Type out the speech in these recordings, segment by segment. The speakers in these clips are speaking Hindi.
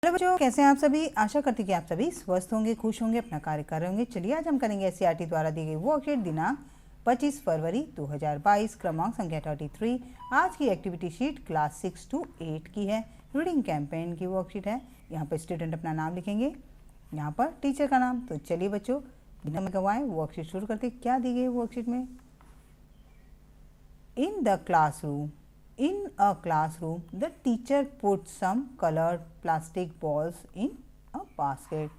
हेलो बच्चों, कैसे हैं आप सभी। आशा करती कि आप सभी स्वस्थ होंगे, खुश होंगे, अपना कार्य कर रहे होंगे। चलिए आज हम करेंगे एससीईआरटी द्वारा दी गई वर्कशीट दिनांक 25 फरवरी 2022 क्रमांक संख्या 33। आज की एक्टिविटी शीट क्लास 6 to 8 की है। रीडिंग कैंपेन की वर्कशीट है। यहाँ पर स्टूडेंट अपना नाम लिखेंगे, यहाँ पर टीचर का नाम। तो चलिए बच्चों बिना समय गंवाए वर्कशीट शुरू करते। क्या दी गई वर्कशीट में? In a classroom, the teacher put some colored plastic balls in a basket.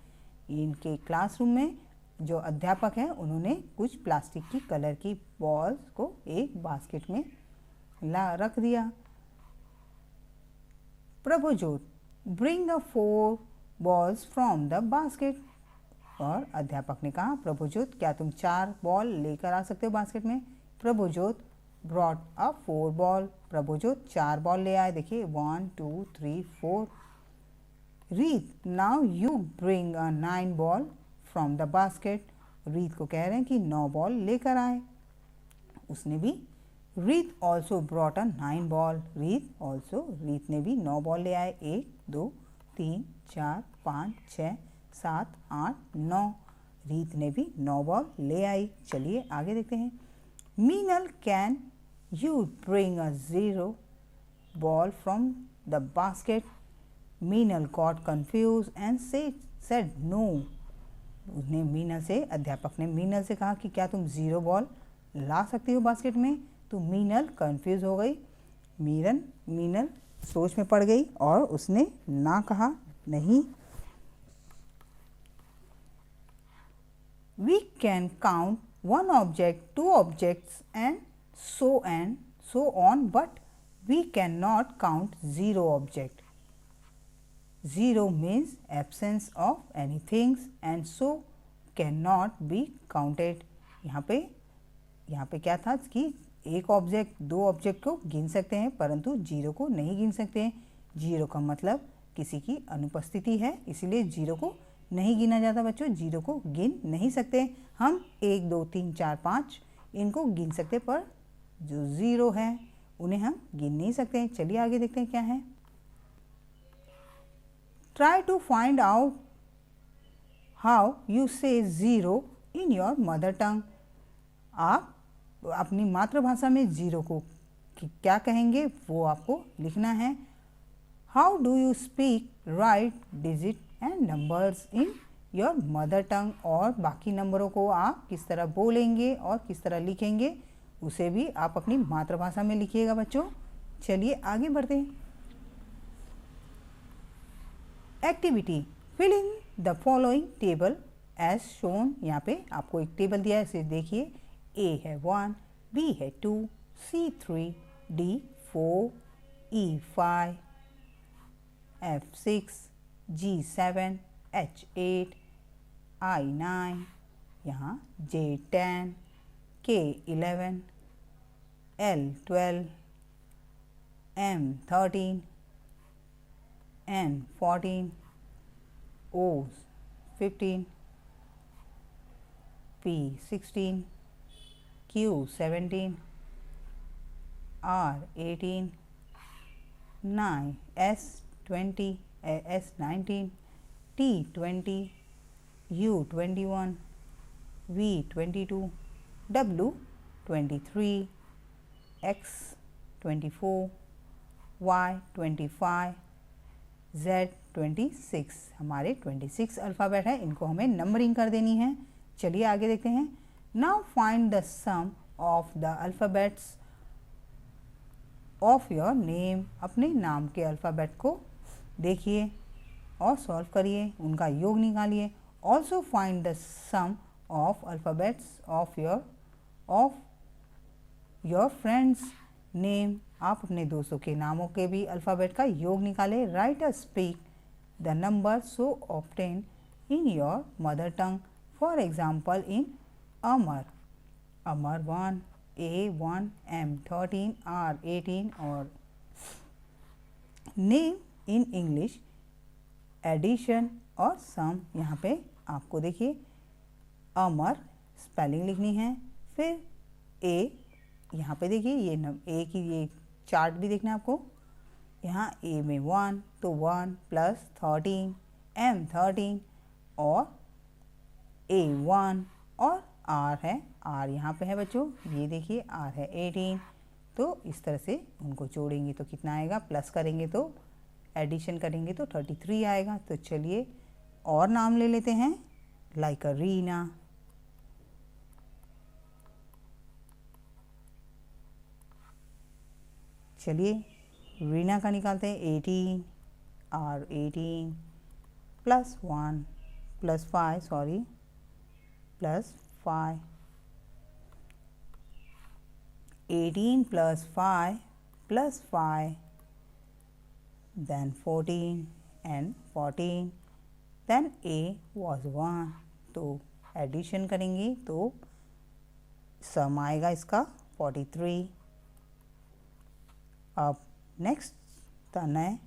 इनके क्लासरूम में जो अध्यापक हैं उन्होंने कुछ प्लास्टिक की कलर की बॉल्स को एक बास्केट में रख दिया। Prabhjot, bring the 4 balls from the basket. और अध्यापक ने कहा, प्रभुजोत क्या तुम 4 बॉल लेकर आ सकते हो बास्केट में? Prabhjot brought a 4 ball. Prabhjot 4 ball ले आए। देखिए 1 2 3 4। रीत, now you bring a 9 ball from the basket. रीत को कह रहे हैं कि 9 बॉल लेकर आए। उसने भी रीत also brought a 9 ball. रीत ने भी 9 बॉल ले आए। 1 2 3 4 5 6 7 8 9। रीत ने भी 9 बॉल ले आई। चलिए आगे देखते हैं। Meenal, can you bring a 0 ball from the basket? Meenal got confused and said no. उसने मीनल से, अध्यापक ने मीनल से कहा कि क्या तुम 0 बॉल ला सकती हो बास्केट में? तो मीनल कंफ्यूज हो गई। मीनल सोच में पड़ गई और उसने ना कहा, नहीं। We can count 1 object, 2 objects and so on, but we cannot count 0 object. 0 means absence of anything and so cannot be counted. यहाँ पे क्या था कि एक ऑब्जेक्ट 2 ऑब्जेक्ट को गिन सकते हैं परंतु 0 को नहीं गिन सकते हैं। 0 का मतलब किसी की अनुपस्थिति है, इसीलिए 0 को नहीं गिना जाता बच्चों। 0 को गिन नहीं सकते। हम 1 2 3 4 5 इनको गिन सकते, पर जो 0 है उन्हें हम गिन नहीं सकते। चलिए आगे देखते हैं क्या है। Try to find out how you से 0 इन योर मदर टंग। आप अपनी मातृभाषा में 0 को क्या कहेंगे वो आपको लिखना है। How do you speak right digit and numbers in your mother tongue. और बाकी नंबरों को आप किस तरह बोलेंगे और किस तरह लिखेंगे उसे भी आप अपनी मातृभाषा में लिखिएगा बच्चों। चलिए आगे बढ़ते हैं। Activity, fill in the following table as shown. यहाँ पे आपको एक टेबल दिया है, इसे देखिए। ए है 1, बी है 2, C 3, D 4, E 5, F 6, G 7, H 8, I 9, यहाँ J 10, K 11, L 12, M 13, N 14, O 15, P 16, Q 17, R 18, 9, S 20, S 19, T 20, U 21, V 22, W 23, X 24, Y 25, Z 26। हमारे 26 अल्फ़ाबेट है, इनको हमें नंबरिंग कर देनी है। चलिए आगे देखते हैं। Now find the sum of the alphabets of your name. अपने नाम के अल्फ़ाबेट को देखिए और सॉल्व करिए, उनका योग निकालिए। Also find the sum of alphabets of your friends name. आप अपने दोस्तों के नामों के भी अल्फ़ाबेट का योग निकालें। Right a speak the number so obtain in your mother tongue. For example in Amar 1, A 1, M 13, R 18 और नेम इन इंग्लिश एडिशन और सम। यहाँ पे आपको देखिए अमर स्पेलिंग लिखनी है, फिर ए यहाँ पे देखिए ये ए की ये चार्ट भी देखना है आपको। यहाँ A में 1 तो 1 प्लस 13 M 13 और A1 और R है, R यहाँ पे है बच्चों, ये देखिए R है 18। तो इस तरह से उनको जोड़ेंगे तो कितना आएगा, प्लस करेंगे तो एडिशन करेंगे तो 33 आएगा। तो चलिए और नाम ले लेते हैं, लाइक रीना। चलिए रीना का निकालते हैं, 18 R 18 plus 1 plus 5 sorry plus 5, 18 plus 5 plus 5 then 14 and 14 then A was 1। तो एडिशन करेंगे तो सम आएगा इसका 43। अब नेक्स्ट तनय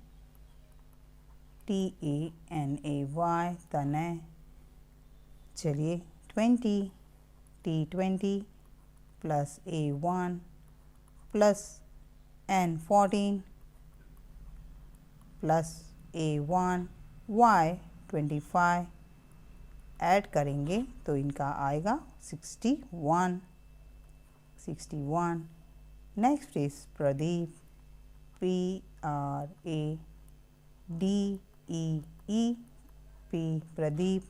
TANAY तनय। चलिए 20 T20 plus A1 plus N14 plus A1 Y25 add करेंगे तो इनका आएगा 61। Next is Pradeep, PRADEEP Pradeep.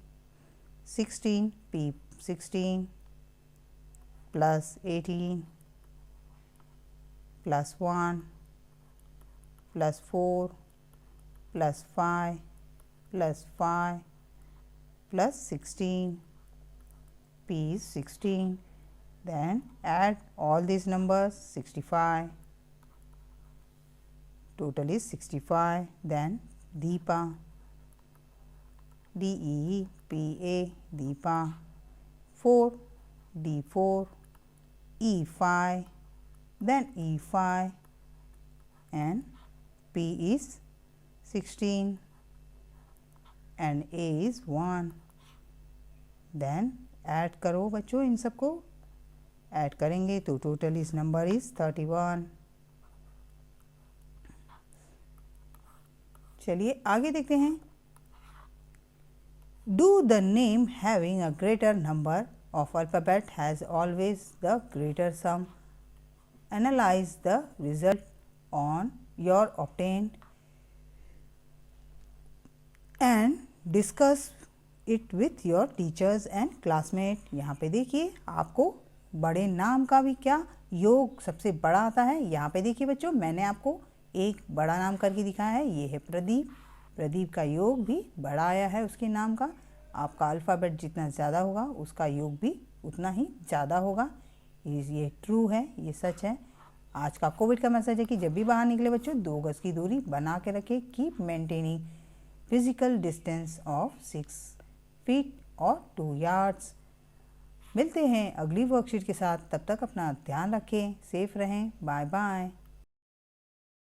16 P16 plus 18 plus 1 plus 4 plus 5 plus 5 plus 16 P is 16। Then add all these numbers 65, total is 65। Then Deepa, DEEPA Deepa, 4 D4 E5 then E5 and P is 16 and A is 1। then add करो बच्चों, इन सबको ऐड करेंगे तो टोटल इस नंबर इज 31। चलिए आगे देखते हैं। Do the name having a greater number of alphabet has always the greater sum. Analyze the result on your obtained and discuss it with your teachers and classmate। यहाँ पे देखिए आपको बड़े नाम का भी क्या योग सबसे बड़ा आता है। यहाँ पे देखिए बच्चों, मैंने आपको एक बड़ा नाम करके दिखाया है, ये है प्रदीप। प्रदीप का योग भी बड़ा आया है उसके नाम का। आपका अल्फ़ाबेट जितना ज़्यादा होगा उसका योग भी उतना ही ज़्यादा होगा। ये ट्रू है, ये सच है। आज का कोविड का मैसेज है कि जब भी बाहर निकले बच्चों 2 गज की दूरी बना के रखें। Keep maintaining physical distance of 6 feet और 2 यार्ड्स। मिलते हैं अगली वर्कशीट के साथ, तब तक अपना ध्यान रखें, सेफ रहें, बाय बाय।